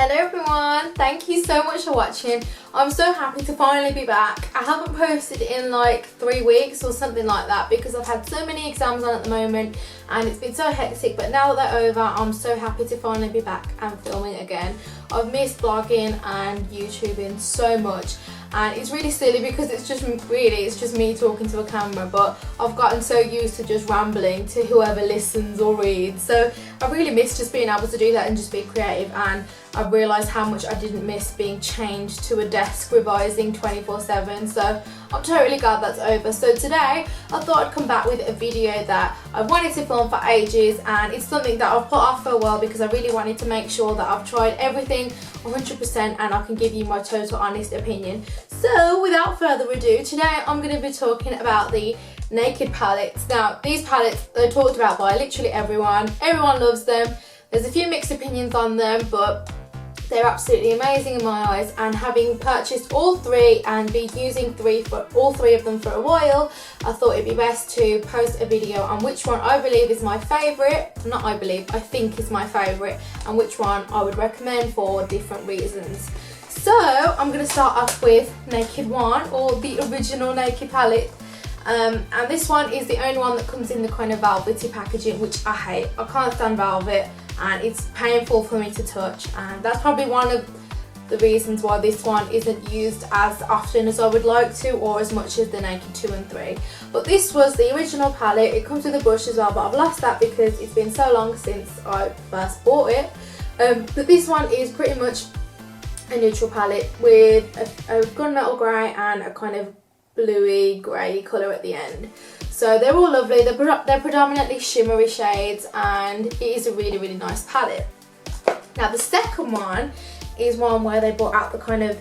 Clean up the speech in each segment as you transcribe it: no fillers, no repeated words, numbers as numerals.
Hello everyone, thank you so much for watching. I'm so happy to finally be back. I haven't posted in like 3 weeks or something like that because I've had so many exams on at the moment and it's been so hectic, but now that they're over I'm so happy to finally be back and filming again. I've missed blogging and YouTubing so much and it's really silly because it's just me talking to a camera, but I've gotten so used to just rambling to whoever listens or reads, so I really miss just being able to do that and just be creative. And I realised how much I didn't miss being chained to a desk revising 24/7, so I'm totally glad that's over. So today I thought I'd come back with a video that I've wanted to film for ages, and it's something that I've put off for a while because I really wanted to make sure that I've tried everything 100% and I can give you my total honest opinion. So without further ado, today I'm going to be talking about the Naked palettes. Now these palettes, they're talked about by literally everyone loves them. There's a few mixed opinions on them, but they're absolutely amazing in my eyes, and having purchased all three and been using all three of them for a while, I thought it'd be best to post a video on which one I believe is my favourite, I think is my favourite, and which one I would recommend for different reasons. So I'm going to start off with Naked 1, or the original Naked palette. And this one is the only one that comes in the kind of velvety packaging, which I hate. I can't stand velvet and it's painful for me to touch, and that's probably one of the reasons why this one isn't used as often as I would like to, or as much as the Naked 2 and 3. But this was the original palette. It comes with a brush as well, but I've lost that because it's been so long since I first bought it. But this one is pretty much a neutral palette with a gunmetal grey and a kind of bluey grey colour at the end. So they're all lovely. They're predominantly shimmery shades, and it is a really nice palette. Now the second one is one where they brought out the kind of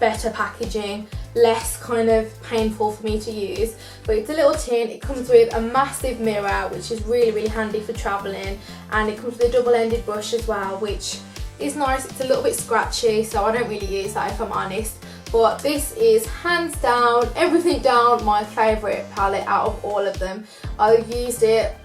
better packaging, less kind of painful for me to use, but it's a little tin. It comes with a massive mirror, which is really handy for travelling, and it comes with a double-ended brush as well, which is nice. It's a little bit scratchy, so I don't really use that if I'm honest. But this is hands down, everything down, my favourite palette out of all of them. I've used it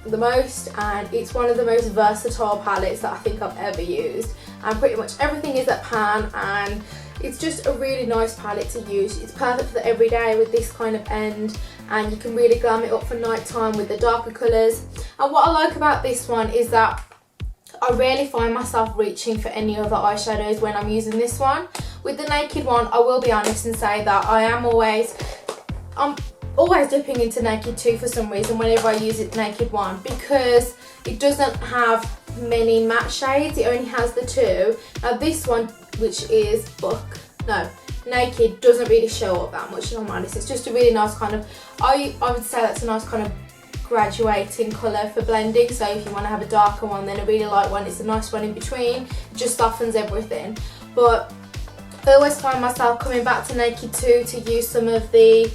the most, and it's one of the most versatile palettes that I think I've ever used. And pretty much everything is at pan, and it's just a really nice palette to use. It's perfect for the everyday with this kind of end, and you can really glam it up for night time with the darker colours. And what I like about this one is that I rarely find myself reaching for any other eyeshadows when I'm using this one. With the Naked one, I will be honest and say that I'm always dipping into Naked 2 for some reason whenever I use it Naked 1, because it doesn't have many matte shades, it only has the 2. Now this one, which is Naked, doesn't really show up that much if I'm honest. It's just a really nice kind of, I would say that's a nice kind of graduating colour for blending. So if you want to have a darker one, then a really light one, it's a nice one in between. It just softens everything. But I always find myself coming back to Naked 2 to use some of the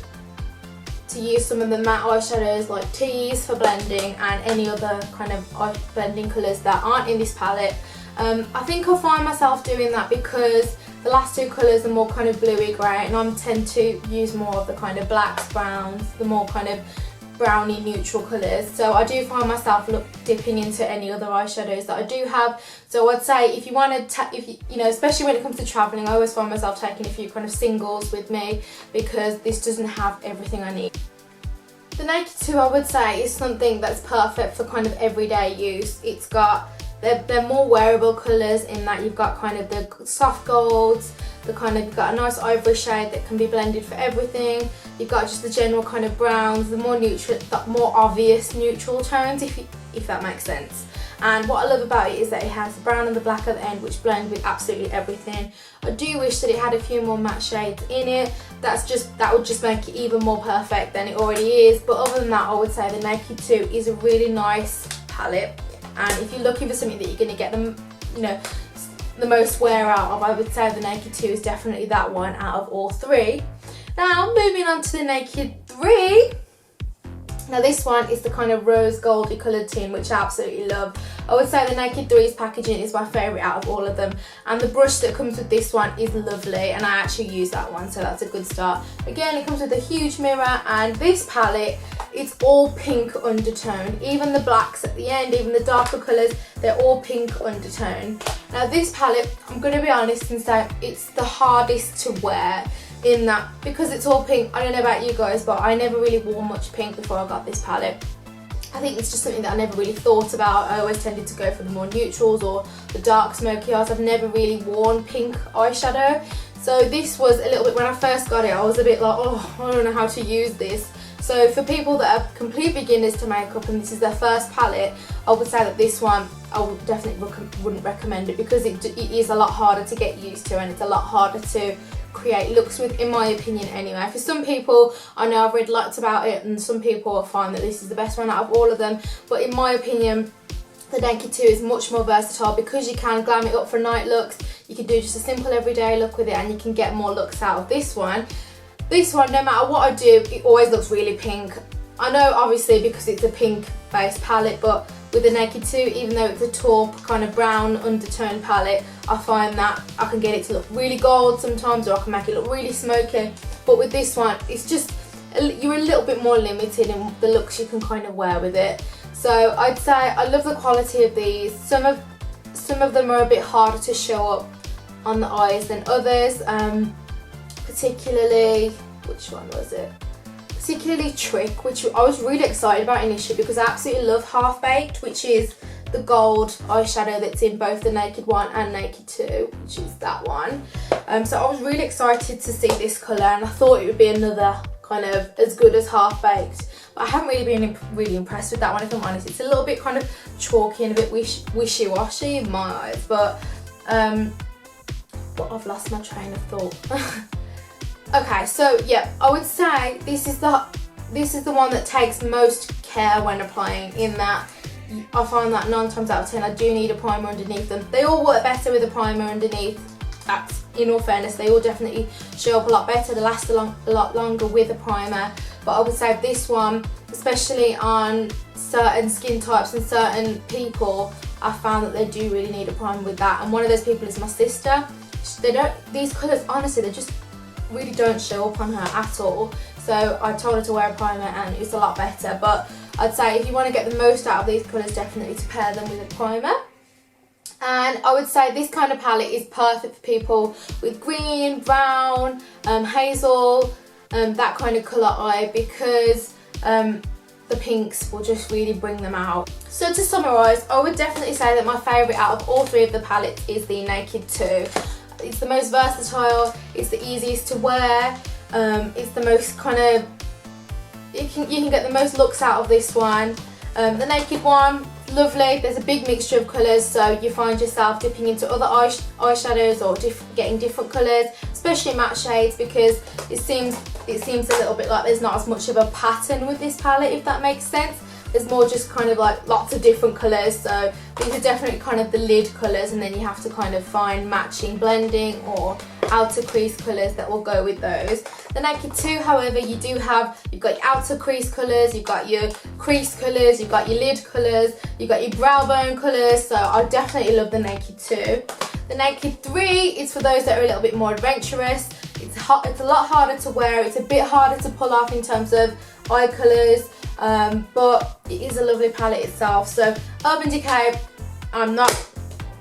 matte eyeshadows like teas for blending, and any other kind of eye blending colours that aren't in this palette. I think I find myself doing that because the last two colours are more kind of bluey grey, and I tend to use more of the kind of blacks, browns, the more kind of browny neutral colours. So I do find myself dipping into any other eyeshadows that I do have. So I'd say if you want to, especially when it comes to travelling, I always find myself taking a few kind of singles with me because this doesn't have everything I need. The Naked 2, I would say, is something that's perfect for kind of everyday use. It's got, they're more wearable colours in that you've got kind of the soft golds, you've got a nice ivory shade that can be blended for everything. You've got just the general kind of browns, the more neutral, the more obvious neutral tones, if that makes sense. And what I love about it is that it has the brown and the black at the end, which blend with absolutely everything. I do wish that it had a few more matte shades in it. That would just make it even more perfect than it already is. But other than that, I would say the Naked 2 is a really nice palette. And if you're looking for something that you're going to get the most wear out of, I would say the Naked 2 is definitely that one out of all three. Now moving on to the Naked 3. Now this one is the kind of rose goldy coloured tin, which I absolutely love. I would say the Naked 3's packaging is my favourite out of all of them, and the brush that comes with this one is lovely, and I actually use that one, so that's a good start. Again, it comes with a huge mirror, and this palette, it's all pink undertone. Even the blacks at the end, even the darker colours, they're all pink undertone. Now this palette, I'm going to be honest and say it's the hardest to wear, in that because it's all pink. I don't know about you guys, but I never really wore much pink before I got this palette. I think it's just something that I never really thought about. I always tended to go for the more neutrals or the dark smoky eyes. I've never really worn pink eyeshadow, so this was a little bit, when I first got it, I was a bit like, oh, I don't know how to use this. So for people that are complete beginners to makeup and this is their first palette, I would say that this one, I would definitely wouldn't recommend it, because it is a lot harder to get used to, and it's a lot harder to create looks with, in my opinion anyway. For some people, I know I've read lots about it, and some people find that this is the best one out of all of them, but in my opinion, the Decay 2 is much more versatile, because you can glam it up for night looks, you can do just a simple everyday look with it, and you can get more looks out of this one. This one, no matter what I do, it always looks really pink. I know obviously because it's a pink based palette, but with the Naked 2, even though it's a taupe kind of brown undertone palette, I find that I can get it to look really gold sometimes, or I can make it look really smoky. But with this one, it's just, you're a little bit more limited in the looks you can kind of wear with it. So I'd say I love the quality of these. Some of them are a bit harder to show up on the eyes than others. Particularly, which one was it? Particularly Trick, which I was really excited about initially, because I absolutely love Half Baked, which is the gold eyeshadow that's in both the Naked 1 and Naked 2, which is that one. So I was really excited to see this colour, and I thought it would be another kind of as good as Half Baked. But I haven't really been really impressed with that one, if I'm honest. It's a little bit kind of chalky and a bit wishy-washy in my eyes, but I've lost my train of thought. Okay, so yeah, I would say this is the one that takes most care when applying, in that I find that 9 times out of 10 I do need a primer underneath them. They all work better with a primer underneath. That's, in all fairness, they all definitely show up a lot better, they last a lot longer with a primer. But I would say this one, especially on certain skin types and certain people, I found that they do really need a primer with that. And one of those people is my sister. These colours, honestly, they just really don't show up on her at all, so I told her to wear a primer and it's a lot better. But I'd say if you want to get the most out of these colours, definitely to pair them with a primer. And I would say this kind of palette is perfect for people with green, brown, hazel, that kind of colour eye, because the pinks will just really bring them out. So to summarise, I would definitely say that my favourite out of all 3 of the palettes is the Naked 2. It's the most versatile, it's the easiest to wear, it's the most kind of, you can get the most looks out of this one. The Naked 1, lovely, there's a big mixture of colours, so you find yourself dipping into other eyeshadows or getting different colours, especially matte shades, because it seems a little bit like there's not as much of a pattern with this palette, if that makes sense. There's more just kind of like lots of different colours, so these are definitely kind of the lid colours, and then you have to kind of find matching blending or outer crease colours that will go with those. The Naked 2, however, you've got your outer crease colours, you've got your crease colours, you've got your lid colours, you've got your brow bone colours, so I definitely love the Naked 2. The Naked 3 is for those that are a little bit more adventurous. It's a lot harder to wear, it's a bit harder to pull off in terms of eye colours, but it is a lovely palette itself. So Urban Decay, I'm not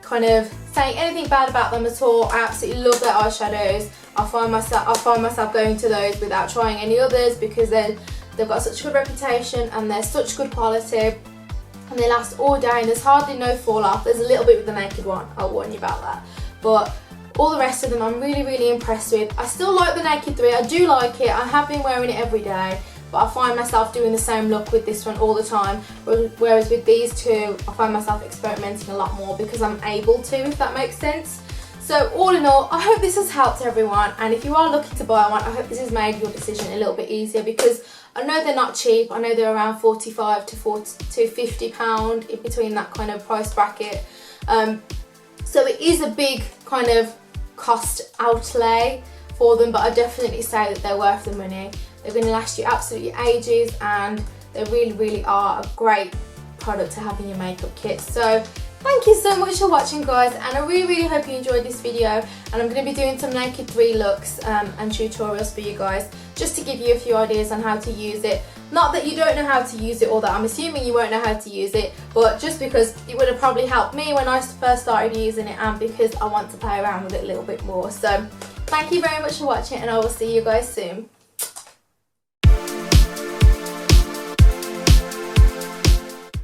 kind of saying anything bad about them at all. I absolutely love their eyeshadows. I find myself going to those without trying any others, because they've got such a good reputation and they're such good quality, and they last all day, and there's hardly no fall off. There's a little bit with the Naked 1, I'll warn you about that, but all the rest of them I'm really impressed with. I still like the Naked 3, I do like it, I have been wearing it every day, but I find myself doing the same look with this one all the time, whereas with these 2 I find myself experimenting a lot more because I'm able to, if that makes sense. So all in all, I hope this has helped everyone, and if you are looking to buy one, I hope this has made your decision a little bit easier, because I know they're not cheap. I know they're around £45 to £50 in between that kind of price bracket. So it is a big kind of cost outlay for them, but I definitely say that they're worth the money. They're going to last you absolutely ages, and they really are a great product to have in your makeup kit. So thank you so much for watching, guys, and I really hope you enjoyed this video. And I'm going to be doing some naked 3 looks and tutorials for you guys, just to give you a few ideas on how to use it. Not that you don't know how to use it, or that I'm assuming you won't know how to use it, but just because it would have probably helped me when I first started using it, and because I want to play around with it a little bit more. So thank you very much for watching, and I will see you guys soon.